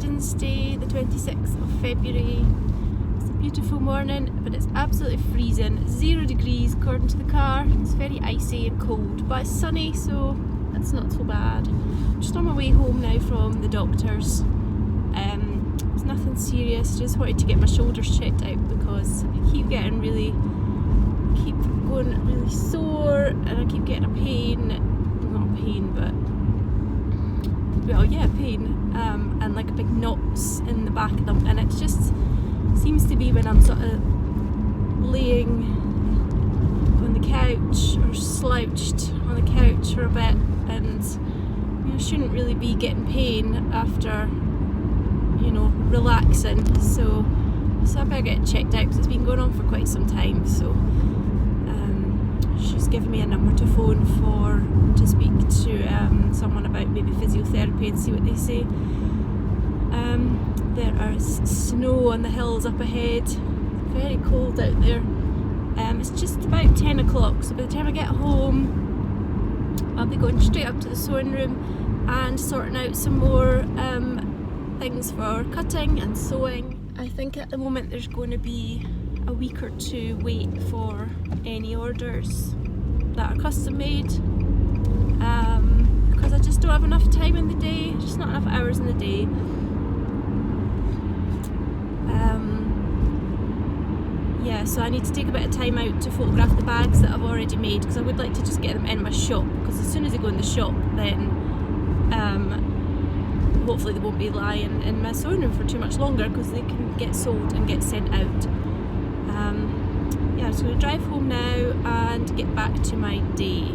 Valentine's Day, the 26th of February. It's a beautiful morning, but it's absolutely freezing. 0 degrees according to the car. It's very icy and cold, but it's sunny, so it's not so bad. Just on my way home now from the doctor's. It's nothing serious, just wanted to get my shoulders checked out because I keep going really sore and I keep getting a pain. Not a pain, but pain, and like big knots in the back of them, and it just seems to be when I'm sort of laying on the couch or slouched on the couch for a bit, and I shouldn't really be getting pain after relaxing, so I better get checked out because it's been going on for quite some time. So she's given me a number to phone to speak to someone about maybe physiotherapy and see what they say. There is snow on the hills up ahead, very cold out there. It's just about 10 o'clock, so by the time I get home I'll be going straight up to the sewing room and sorting out some more things for cutting and sewing. I think at the moment there's going to be a week or two wait for any orders that are custom made, because I just don't have enough time in the day, just not enough hours in the day. So I need to take a bit of time out to photograph the bags that I've already made, because I would like to just get them in my shop, because as soon as they go in the shop then hopefully they won't be lying in my sewing room for too much longer, because they can get sold and get sent out. I'm just going to drive home now and get back to my day.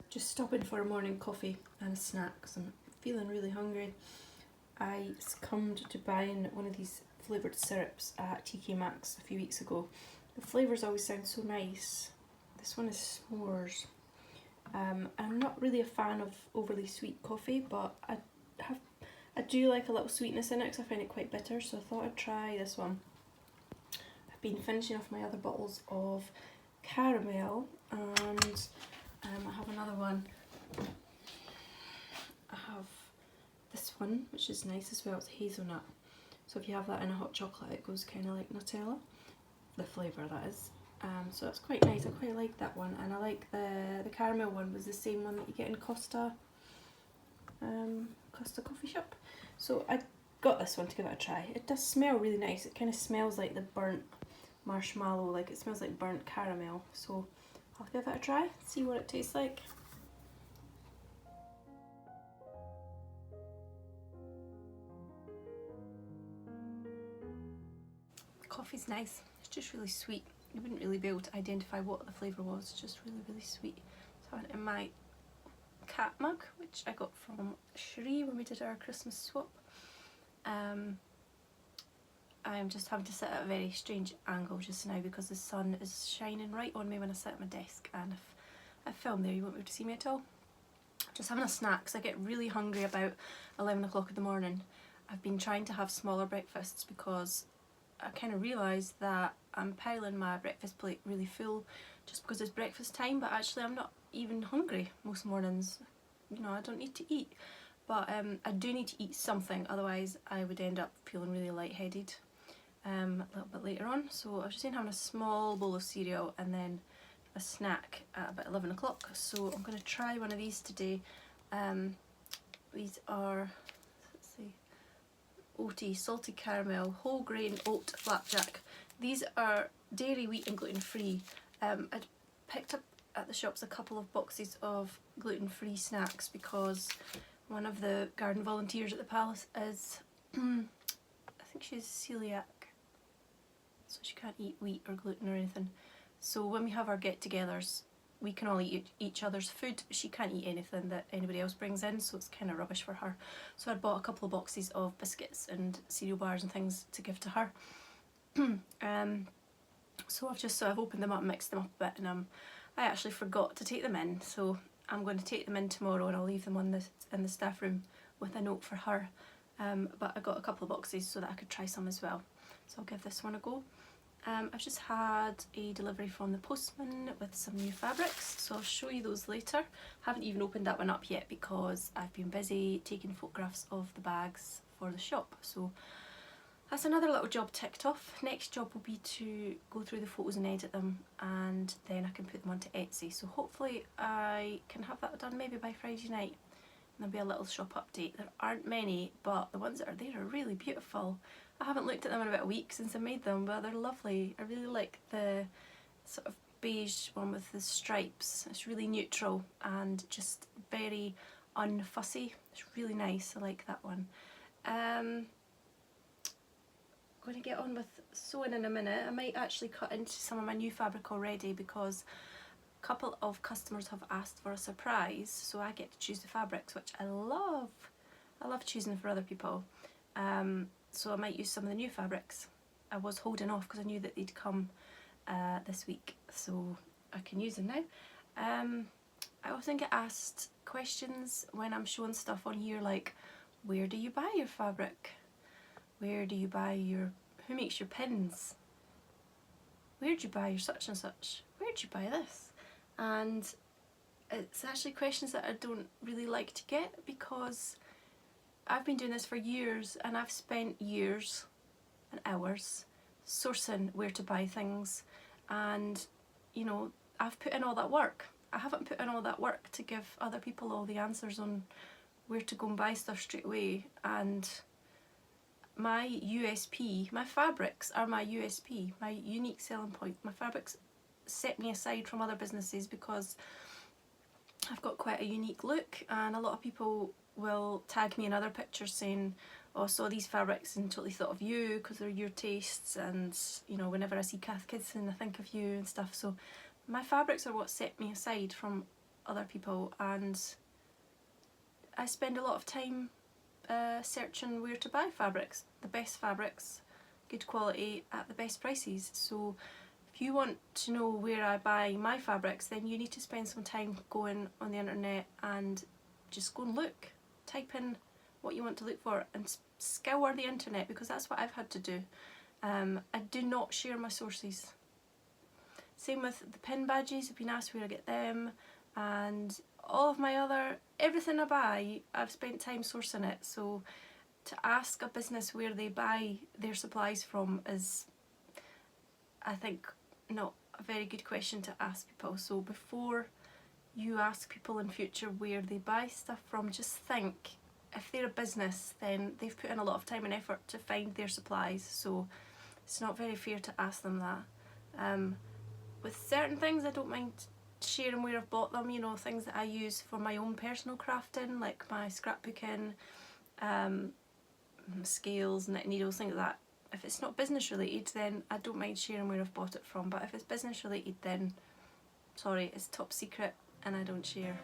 Just stopping for a morning coffee and a snack because I'm feeling really hungry. I succumbed to buying one of these flavoured syrups at TK Maxx a few weeks ago. The flavours always sound so nice. This one is s'mores. I'm not really a fan of overly sweet coffee, but I do like a little sweetness in it because I find it quite bitter, so I thought I'd try this one. I've been finishing off my other bottles of caramel, and I have another one. I have this one, which is nice as well. It's hazelnut. So if you have that in a hot chocolate, it goes kind of like Nigella. The flavour, that is. So that's quite nice. I quite like that one, and I like the caramel one was the same one that you get in Costa coffee shop. So I got this one to give it a try. It does smell really nice. It kind of smells like the burnt marshmallow, like it smells like burnt caramel. So I'll give it a try, see what it tastes like. The coffee's nice. It's just really sweet. You wouldn't really be able to identify what the flavour was. It's just really sweet. So I have it in my cat mug, which I got from Sheree when we did our Christmas swap. I'm just having to sit at a very strange angle just now because the sun is shining right on me when I sit at my desk, and if I film there you won't be able to see me at all. Just having a snack because I get really hungry about 11 o'clock in the morning. I've been trying to have smaller breakfasts because I kind of realised that I'm piling my breakfast plate really full just because it's breakfast time, but actually I'm not even hungry most mornings. I don't need to eat, but I do need to eat something, otherwise I would end up feeling really lightheaded a little bit later on. So I was just having a small bowl of cereal and then a snack at about 11 o'clock. So I'm going to try one of these today. These are, let's see, oaty salted caramel whole grain oat flapjack. These are dairy, wheat and gluten free. I picked up at the shops a couple of boxes of gluten free snacks because one of the garden volunteers at the palace is I think she's celiac, so she can't eat wheat or gluten or anything. So when we have our get-togethers, we can all eat each other's food, but she can't eat anything that anybody else brings in, so it's kind of rubbish for her. So I bought a couple of boxes of biscuits and cereal bars and things to give to her. So I've opened them up, mixed them up a bit, and I actually forgot to take them in, so I'm going to take them in tomorrow and I'll leave them in the staff room with a note for her. but I got a couple of boxes so that I could try some as well. So I'll give this one a go. I've just had a delivery from the postman with some new fabrics, so I'll show you those later. Haven't even opened that one up yet because I've been busy taking photographs of the bags for the shop. So that's another little job ticked off. Next job will be to go through the photos and edit them, and then I can put them onto Etsy. So hopefully I can have that done maybe by Friday night. And there'll be a little shop update. There aren't many, but the ones that are there are really beautiful. I haven't looked at them in about a week since I made them, but they're lovely. I really like the sort of beige one with the stripes. It's really neutral and just very unfussy. It's really nice. I like that one. I'm going to get on with sewing in a minute. I might actually cut into some of my new fabric already because a couple of customers have asked for a surprise, so I get to choose the fabrics, which I love. I love choosing for other people. So I might use some of the new fabrics. I was holding off because I knew that they'd come this week, so I can use them now. I often get asked questions when I'm showing stuff on here, like, where do you buy your fabric? Where do you buy your, who makes your pins? Where do you buy your such and such? Where do you buy this? And it's actually questions that I don't really like to get because I've been doing this for years and I've spent years and hours sourcing where to buy things, and you know, I've put in all that work. I haven't put in all that work to give other people all the answers on where to go and buy stuff straight away. And my USP, my fabrics are my USP, my unique selling point. My fabrics set me aside from other businesses because I've got quite a unique look, and a lot of people will tag me in other pictures saying, oh, I saw these fabrics and totally thought of you because they're your tastes, and you know, whenever I see Kath Kidson I think of you and stuff. So my fabrics are what set me aside from other people, and I spend a lot of time searching where to buy fabrics, the best fabrics, good quality at the best prices. So if you want to know where I buy my fabrics, then you need to spend some time going on the internet and just go and look. Type in what you want to look for and scour the internet, because that's what I've had to do. I do not share my sources. Same with the pin badges. I've been asked where I get them, and all of my other, everything I buy, I've spent time sourcing it. So to ask a business where they buy their supplies from is, I think, not a very good question to ask people. So before you ask people in future where they buy stuff from, just think, if they're a business, then they've put in a lot of time and effort to find their supplies, so it's not very fair to ask them that. With certain things I don't mind sharing where I've bought them, you know, things that I use for my own personal crafting, like my scrapbooking, scales, knit needles, things like that. If it's not business related, then I don't mind sharing where I've bought it from, but if it's business related, then sorry, it's top secret and I don't share.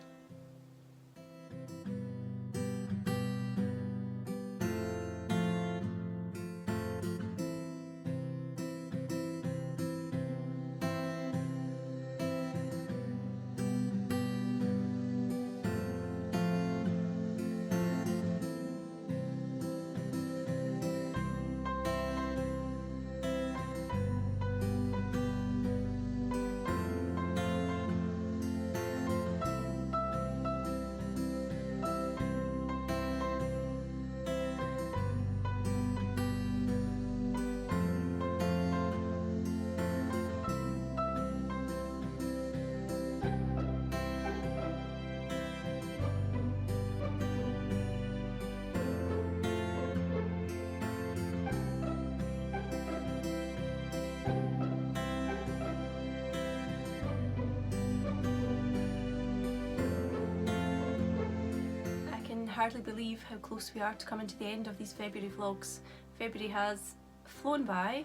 Hardly believe how close we are to coming to the end of these February vlogs. February has flown by,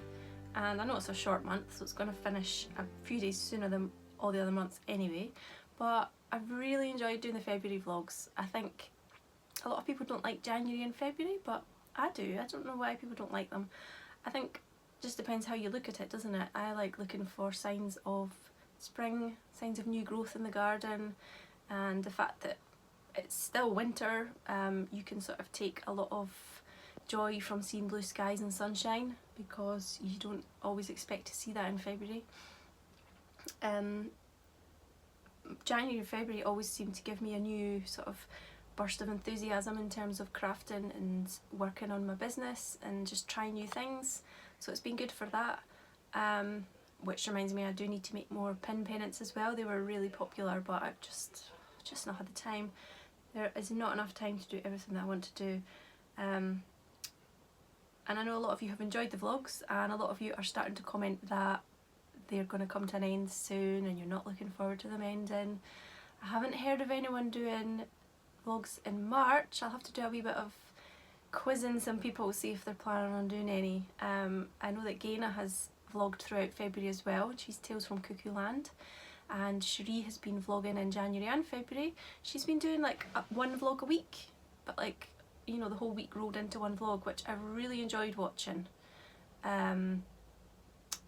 and I know it's a short month, so it's going to finish a few days sooner than all the other months anyway, but I've really enjoyed doing the February vlogs. I think a lot of people don't like January and February, but I do. I don't know why people don't like them. I think it just depends how you look at it, doesn't it? I like looking for signs of spring, signs of new growth in the garden, and the fact that it's still winter. You can sort of take a lot of joy from seeing blue skies and sunshine, because you don't always expect to see that in February. January and February always seem to give me a new sort of burst of enthusiasm in terms of crafting and working on my business and just trying new things, so it's been good for that. Which reminds me, I do need to make more pin pennants as well. They were really popular, but I've just not had the time. There is not enough time to do everything that I want to do. And I know a lot of you have enjoyed the vlogs, and a lot of you are starting to comment that they're going to come to an end soon and you're not looking forward to them ending. I haven't heard of anyone doing vlogs in March. I'll have to do a wee bit of quizzing some people, see if they're planning on doing any. I know that Gaina has vlogged throughout February as well. She's Tales from Cuckoo Land, and Cherie has been vlogging in January and February. She's been doing like one vlog a week, but like, you know, the whole week rolled into one vlog, which I really enjoyed watching.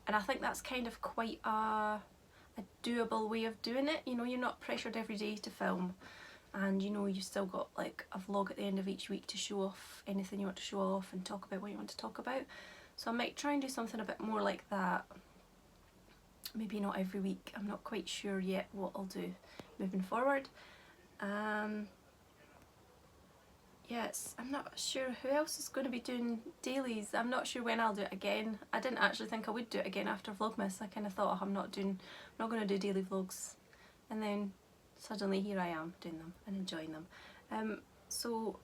And I think that's kind of quite a doable way of doing it. You know, you're not pressured every day to film, and you know, you've still got like a vlog at the end of each week to show off anything you want to show off and talk about what you want to talk about. So I might try and do something a bit more like that. Maybe not every week. I'm not quite sure yet what I'll do moving forward. Yes, I'm not sure who else is going to be doing dailies. I'm not sure when I'll do it again. I didn't actually think I would do it again after Vlogmas. I kind of thought, oh, I'm not going to do daily vlogs, and then suddenly here I am doing them and enjoying them. So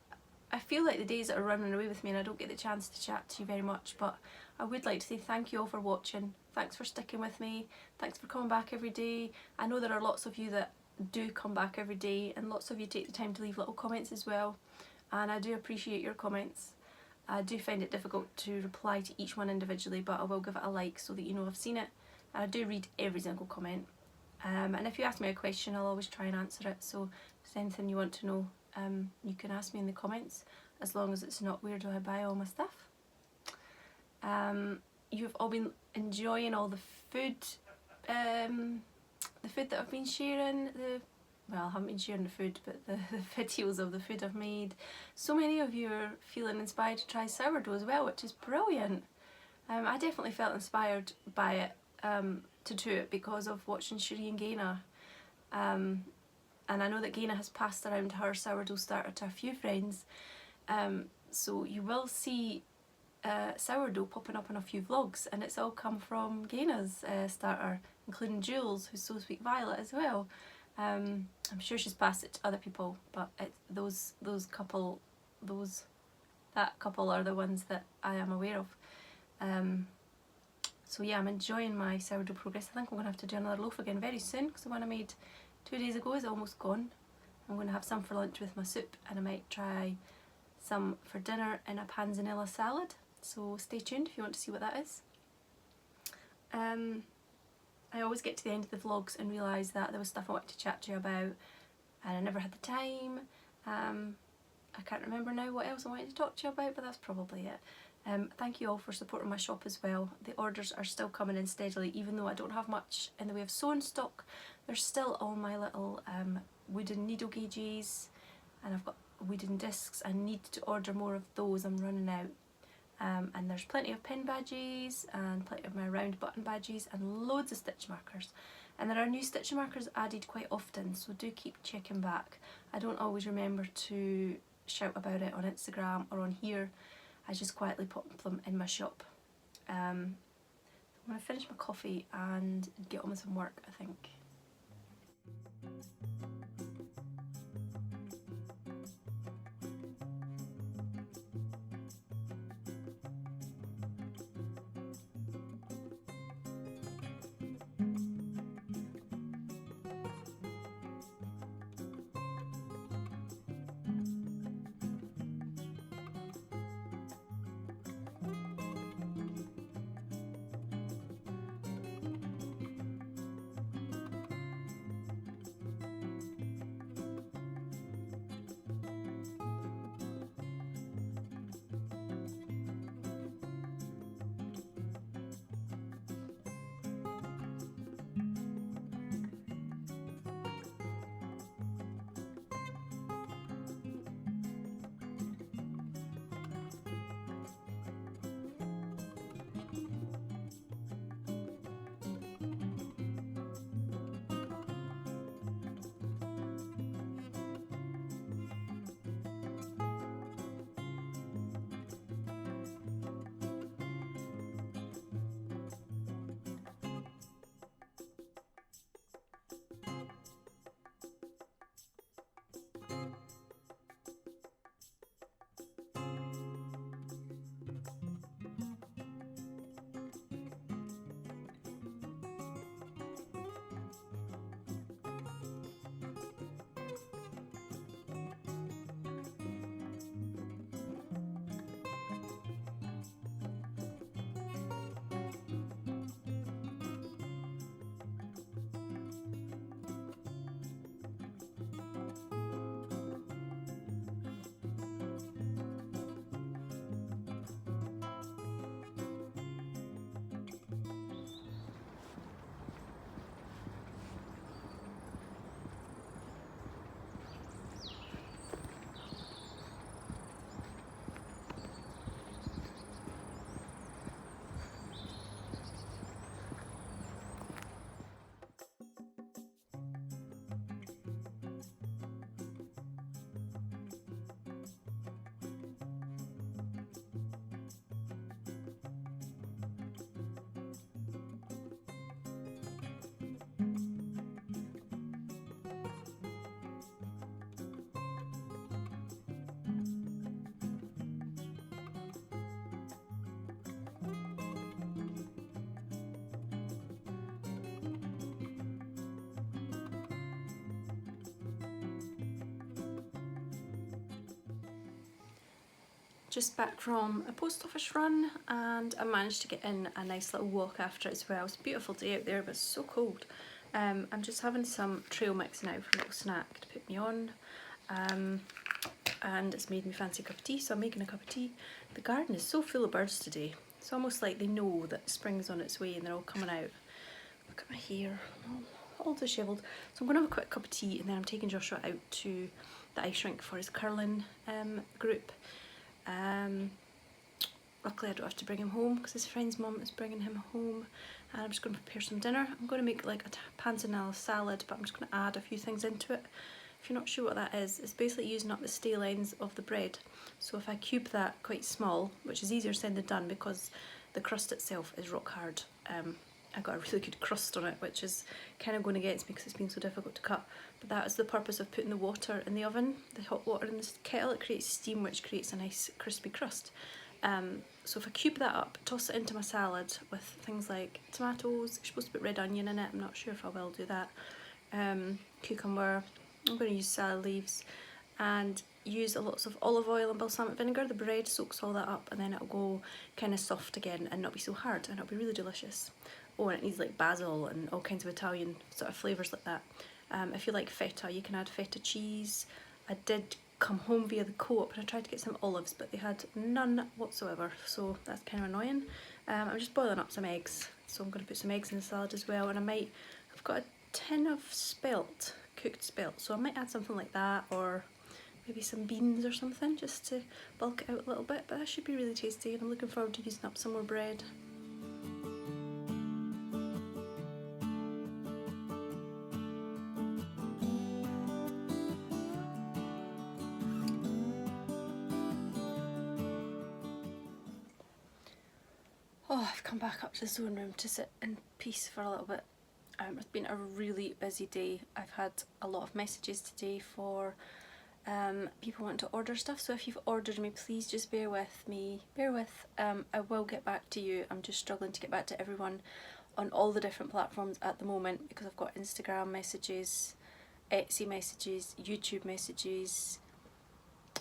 I feel like the days that are running away with me and I don't get the chance to chat to you very much, but I would like to say thank you all for watching. Thanks for sticking with me. Thanks for coming back every day. I know there are lots of you that do come back every day, and lots of you take the time to leave little comments as well. And I do appreciate your comments. I do find it difficult to reply to each one individually, but I will give it a like so that you know I've seen it. And I do read every single comment. And if you ask me a question, I'll always try and answer it. So if there's anything you want to know, you can ask me in the comments, as long as it's not where do I buy all my stuff. You've all been enjoying all the food that I've been sharing. Well, I haven't been sharing the food, but the videos of the food I've made. So many of you are feeling inspired to try sourdough as well, which is brilliant. I definitely felt inspired by it, to do it because of watching Cherie and Gaina. And I know that Gaina has passed around her sourdough starter to a few friends. So you will see sourdough popping up in a few vlogs, and it's all come from Gaina's starter, including Jules, who's So Sweet Violet as well. I'm sure she's passed it to other people, but that couple are the ones that I am aware of. So yeah, I'm enjoying my sourdough progress. I think I'm going to have to do another loaf again very soon, because the one I made 2 days ago is almost gone. I'm going to have some for lunch with my soup, and I might try some for dinner in a panzanella salad. So stay tuned if you want to see what that is. I always get to the end of the vlogs and realise that there was stuff I wanted to chat to you about, and I never had the time. I can't remember now what else I wanted to talk to you about, but that's probably it. Thank you all for supporting my shop as well. The orders are still coming in steadily, even though I don't have much in the way of sewing stock. There's still all my little wooden needle gauges, and I've got wooden discs. I need to order more of those, I'm running out. And there's plenty of pin badges and plenty of my round button badges and loads of stitch markers. And there are new stitch markers added quite often, so do keep checking back. I don't always remember to shout about it on Instagram or on here. I just quietly pop them in my shop. I'm going to finish my coffee and get on with some work, I think. Just back from a post office run, and I managed to get in a nice little walk after it as well. It's a beautiful day out there, but it's so cold. I'm just having some trail mix now for a little snack to put me on, and it's made me fancy a cup of tea, so I'm making a cup of tea. The garden is so full of birds today. It's almost like they know that spring's on its way and they're all coming out. Look at my hair, all dishevelled. So I'm going to have a quick cup of tea, and then I'm taking Joshua out to the ice rink for his curling group. Luckily I don't have to bring him home because his friend's mum is bringing him home, and I'm just going to prepare some dinner. I'm going to make like a panzanella salad, but I'm just going to add a few things into it. If you're not sure what that is, it's basically using up the stale ends of the bread. So if I cube that quite small, which is easier said than done because the crust itself is rock hard. I got a really good crust on it, which is kind of going against me because it's been so difficult to cut. But that is the purpose of putting the water in the oven, the hot water in the kettle. It creates steam, which creates a nice crispy crust. So if I cube that up, toss it into my salad with things like tomatoes. You're supposed to put red onion in it. I'm not sure if I will do that. Cucumber. I'm going to use salad leaves, and use lots of olive oil and balsamic vinegar. The bread soaks all that up, and then it'll go kind of soft again and not be so hard, and it'll be really delicious. Oh, and it needs like basil and all kinds of Italian sort of flavours like that. If you like feta, you can add feta cheese. I did come home via the Co-op and I tried to get some olives, but they had none whatsoever, so that's kind of annoying. I'm just boiling up some eggs, so I'm going to put some eggs in the salad as well, and I've got a tin of spelt, cooked spelt, so I might add something like that, or maybe some beans or something, just to bulk it out a little bit. But that should be really tasty, and I'm looking forward to using up some more bread. Oh, I've come back up to the sewing room to sit in peace for a little bit. It's been a really busy day. I've had a lot of messages today for people wanting to order stuff, so if you've ordered me, please just bear with me. I will get back to you. I'm just struggling to get back to everyone on all the different platforms at the moment because I've got Instagram messages, Etsy messages, YouTube messages,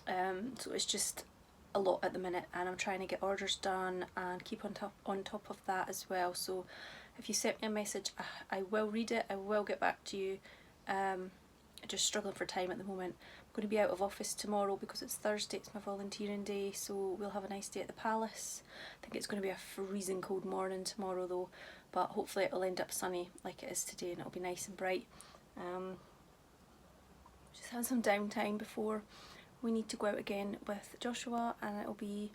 so it's just a lot at the minute, and I'm trying to get orders done and keep on top of that as well. So if you sent me a message, I will read it, I will get back to you. I'm just struggling for time at the moment. I'm going to be out of office tomorrow because it's Thursday, it's my volunteering day, so we'll have a nice day at the palace. I think it's going to be a freezing cold morning tomorrow though, but hopefully it'll end up sunny like it is today, and it'll be nice and bright. Just had some downtime before we need to go out again with Joshua, and it'll be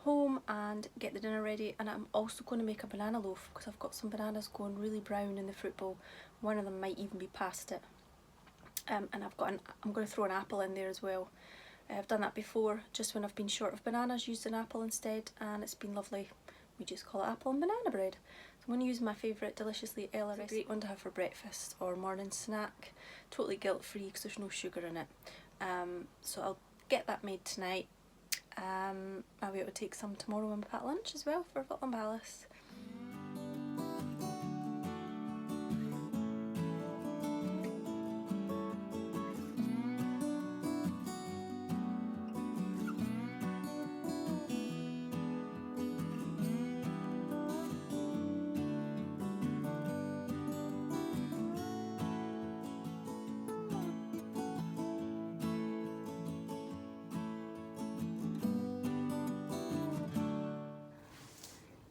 home and get the dinner ready. And I'm also going to make a banana loaf because I've got some bananas going really brown in the fruit bowl. One of them might even be past it. And I'm going to throw an apple in there as well. I've done that before, just when I've been short of bananas, used an apple instead, and it's been lovely. We just call it apple and banana bread. So I'm going to use my favourite Deliciously Ella recipe. It's a great one to have for breakfast or morning snack. Totally guilt free because there's no sugar in it. So I'll get that made tonight. I'll be able to take some tomorrow when we pack lunch as well for Butlin Palace.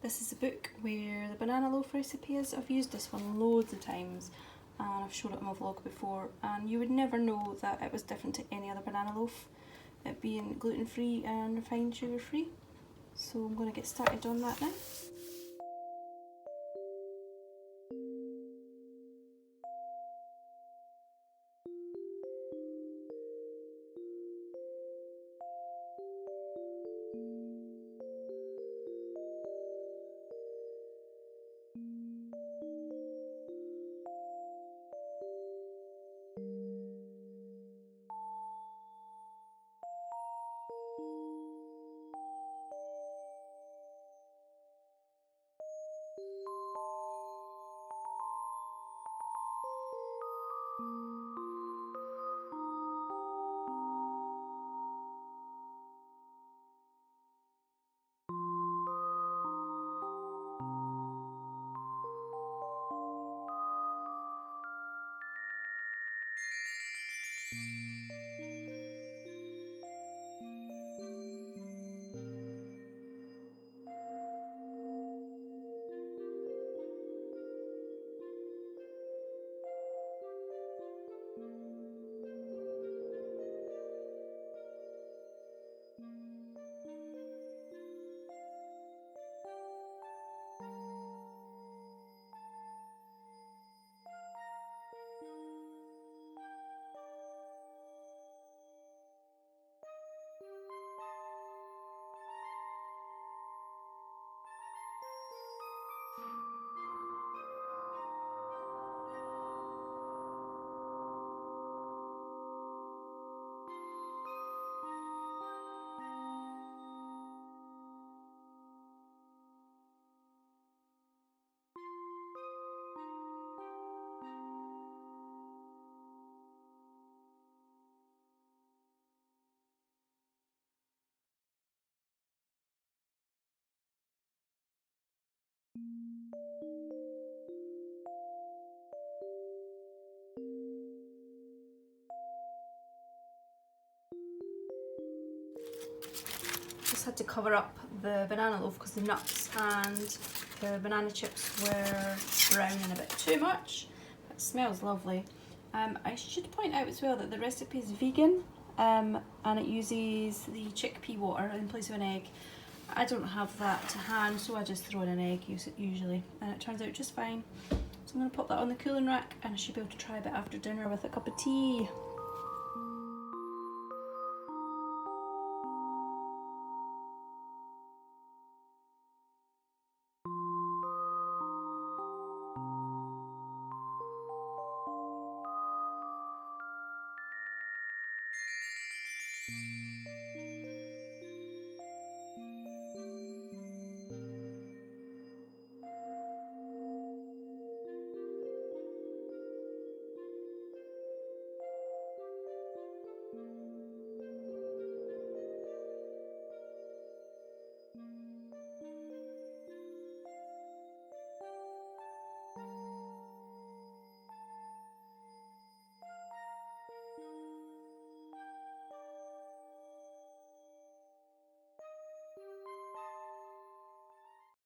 This is a book where the banana loaf recipe is. I've used this one loads of times and I've shown it in my vlog before, and you would never know that it was different to any other banana loaf, it being gluten free and refined sugar free. So I'm going to get started on that now. Just had to cover up the banana loaf because the nuts and the banana chips were brown and a bit too much. It smells lovely. I should point out as well that the recipe is vegan and it uses the chickpea water in place of an egg. I don't have that to hand, so I just throw in an egg usually, and it turns out just fine. So I'm going to pop that on the cooling rack and I should be able to try a bit after dinner with a cup of tea.